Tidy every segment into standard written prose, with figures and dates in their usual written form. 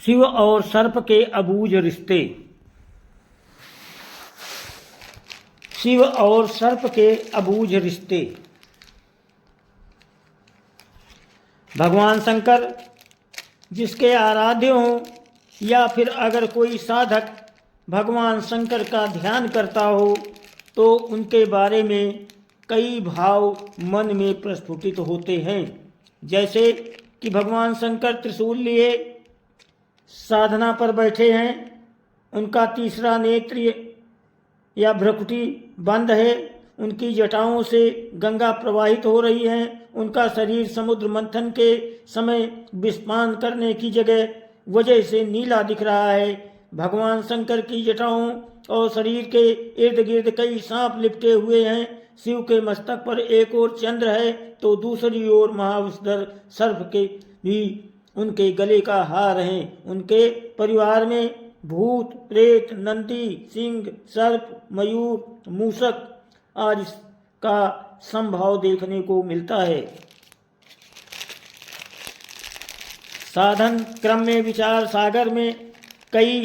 शिव और सर्प के अबूझ रिश्ते। शिव और सर्प के अबूझ रिश्ते। भगवान शंकर जिसके आराध्य हों या फिर अगर कोई साधक भगवान शंकर का ध्यान करता हो तो उनके बारे में कई भाव मन में प्रस्फुटित होते हैं। जैसे कि भगवान शंकर त्रिशूल लिए साधना पर बैठे हैं, उनका तीसरा नेत्र या भ्रुकुटी बंद है, उनकी जटाओं से गंगा प्रवाहित हो रही है, उनका शरीर समुद्र मंथन के समय विस्पान करने की वजह से नीला दिख रहा है। भगवान शंकर की जटाओं और शरीर के इर्द गिर्द कई सांप लिपटे हुए हैं। शिव के मस्तक पर एक ओर चंद्र है तो दूसरी ओर महाविषधर सर्प के भी उनके गले का हार है। उनके परिवार में भूत, प्रेत, नंदी, सिंह, सर्प, मयूर, मूषक आदि का संभाव देखने को मिलता है। साधन क्रम में विचार सागर में कई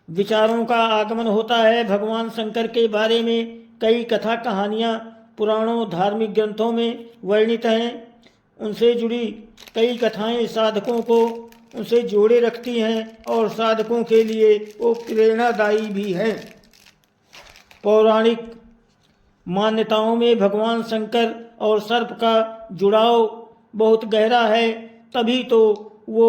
विचारों का आगमन होता है। भगवान शंकर के बारे में कई कथा कहानियाँ पुराणों धार्मिक ग्रंथों में वर्णित हैं। उनसे जुड़ी कई कथाएं साधकों को उनसे जोड़े रखती हैं और साधकों के लिए वो प्रेरणादायी भी हैं। पौराणिक मान्यताओं में भगवान शंकर और सर्प का जुड़ाव बहुत गहरा है, तभी तो वो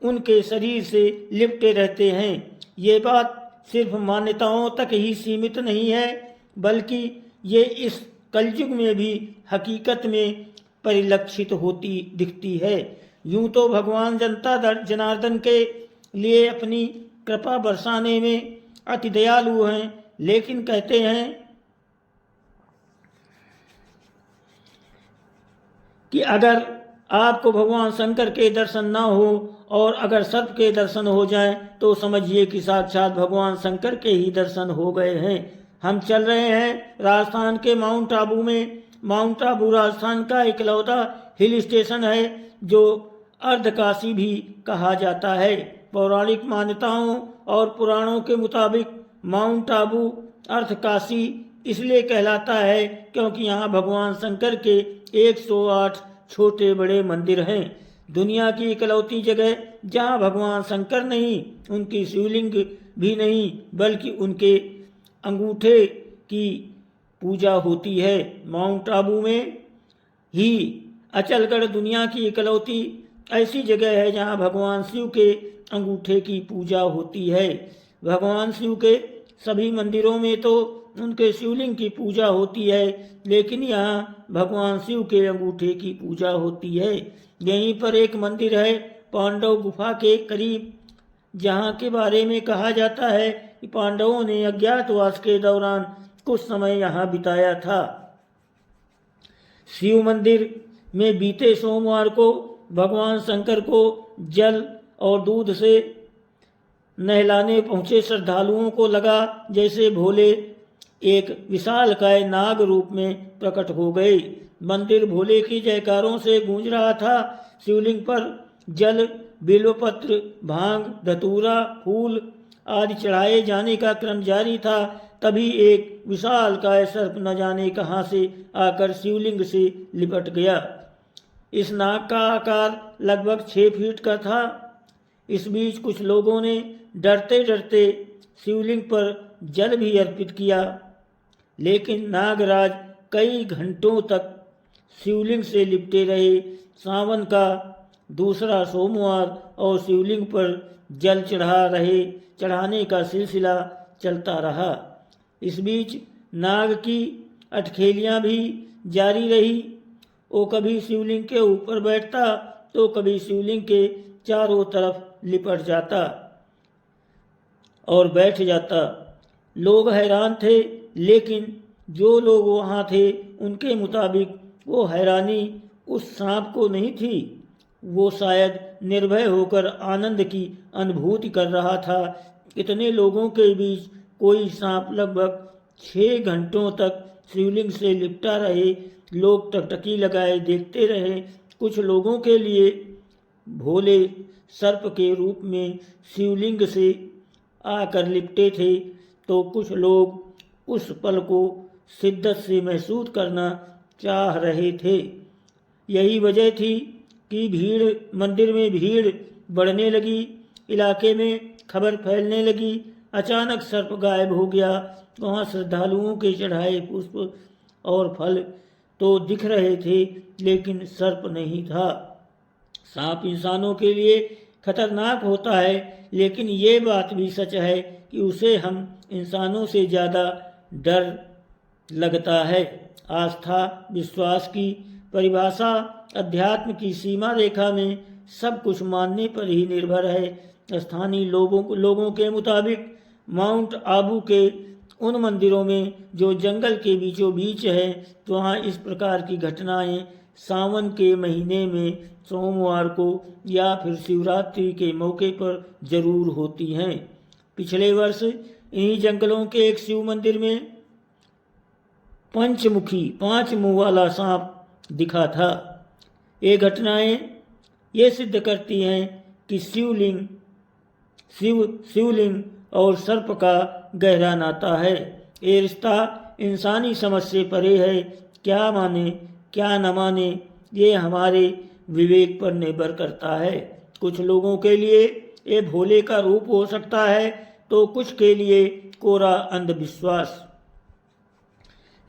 उनके शरीर से लिपटे रहते हैं। ये बात सिर्फ मान्यताओं तक ही सीमित नहीं है, बल्कि ये इस कलयुग में भी हकीकत में परिलक्षित होती दिखती है। यूं तो भगवान जनता जनार्दन के लिए अपनी कृपा बरसाने में अति दयालु हैं, लेकिन कहते हैं कि अगर आपको भगवान शंकर के दर्शन ना हो और अगर सर्प के दर्शन हो जाएं तो समझिए कि साक्षात भगवान शंकर के ही दर्शन हो गए हैं। हम चल रहे हैं राजस्थान के माउंट आबू में। माउंट आबू राजस्थान का इकलौता हिल स्टेशन है जो अर्धकाशी भी कहा जाता है। पौराणिक मान्यताओं और पुराणों के मुताबिक माउंट आबू अर्धकाशी इसलिए कहलाता है क्योंकि यहाँ भगवान शंकर के 108 छोटे बड़े मंदिर हैं। दुनिया की इकलौती जगह जहाँ भगवान शंकर नहीं, उनकी शिवलिंग भी नहीं, बल्कि उनके अंगूठे की पूजा होती है। माउंट आबू में ही अचलगढ़ दुनिया की इकलौती ऐसी जगह है जहाँ भगवान शिव के अंगूठे की पूजा होती है। भगवान शिव के सभी मंदिरों में तो उनके शिवलिंग की पूजा होती है, लेकिन यहाँ भगवान शिव के अंगूठे की पूजा होती है। यहीं पर एक मंदिर है पांडव गुफा के करीब, जहाँ के बारे में कहा जाता है कि पांडवों ने अज्ञातवास के दौरान कुछ समय यहाँ बिताया था। शिव मंदिर में बीते सोमवार को भगवान शंकर को जल और दूध से नहलाने पहुँचे श्रद्धालुओं को लगा जैसे भोले एक विशालकाय नाग रूप में प्रकट हो गए। मंदिर भोले की जयकारों से गूंज रहा था। शिवलिंग पर जल, बिल्वपत्र, भांग, धतूरा, फूल आदि चढ़ाए जाने का क्रम जारी था। तभी एक विशालकाय सर्प न जाने कहाँ से आकर शिवलिंग से लिपट गया। इस नाग का आकार लगभग 6 फीट का था। इस बीच कुछ लोगों ने डरते डरते शिवलिंग पर जल भी अर्पित किया, लेकिन नागराज कई घंटों तक शिवलिंग से लिपटे रहे। सावन का दूसरा सोमवार और शिवलिंग पर जल चढ़ाने का सिलसिला चलता रहा। इस बीच नाग की अटखेलियाँ भी जारी रही। वो कभी शिवलिंग के ऊपर बैठता तो कभी शिवलिंग के चारों तरफ लिपट जाता और बैठ जाता। लोग हैरान थे, लेकिन जो लोग वहाँ थे उनके मुताबिक वो हैरानी उस सांप को नहीं थी, वो शायद निर्भय होकर आनंद की अनुभूति कर रहा था। इतने लोगों के बीच कोई सांप लगभग 6 घंटों तक शिवलिंग से लिपटा रहे। लोग टकटकी लगाए देखते रहे। कुछ लोगों के लिए भोले सर्प के रूप में शिवलिंग से आकर लिपटे थे, तो कुछ लोग उस पल को शिद्दत से महसूस करना चाह रहे थे। यही वजह थी कि मंदिर में भीड़ बढ़ने लगी। इलाके में खबर फैलने लगी, अचानक सर्प गायब हो गया। वहाँ श्रद्धालुओं के चढ़ाए पुष्प और फल तो दिख रहे थे, लेकिन सर्प नहीं था। सांप इंसानों के लिए खतरनाक होता है, लेकिन ये बात भी सच है कि उसे हम इंसानों से ज़्यादा डर लगता है। आस्था विश्वास की परिभाषा अध्यात्म की सीमा रेखा में सब कुछ मानने पर ही निर्भर है। स्थानीय लोगों के मुताबिक माउंट आबू के उन मंदिरों में जो जंगल के बीचों बीच है, वहाँ इस प्रकार की घटनाएं सावन के महीने में सोमवार को या फिर शिवरात्रि के मौके पर जरूर होती हैं। पिछले वर्ष इन्हीं जंगलों के एक शिव मंदिर में पंचमुखी 5 मुंह वाला सांप दिखा था। ये घटनाएं ये सिद्ध करती हैं कि शिवलिंग और सर्प का गहरा नाता है। ये रिश्ता इंसानी समझ से परे है। क्या माने क्या न माने, ये हमारे विवेक पर निर्भर करता है। कुछ लोगों के लिए ये भोले का रूप हो सकता है, तो कुछ के लिए कोरा अंधविश्वास।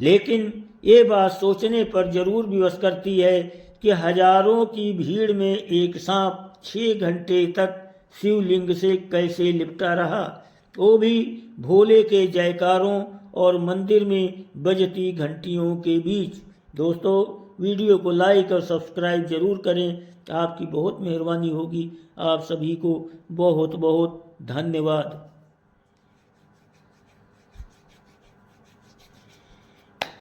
लेकिन ये बात सोचने पर जरूर विवश करती है कि हजारों की भीड़ में एक सांप 6 घंटे तक शिवलिंग से कैसे लिपटा रहा, वो भी भोले के जयकारों और मंदिर में बजती घंटियों के बीच। दोस्तों, वीडियो को लाइक और सब्सक्राइब जरूर करें, आपकी बहुत मेहरबानी होगी। आप सभी को बहुत बहुत धन्यवाद।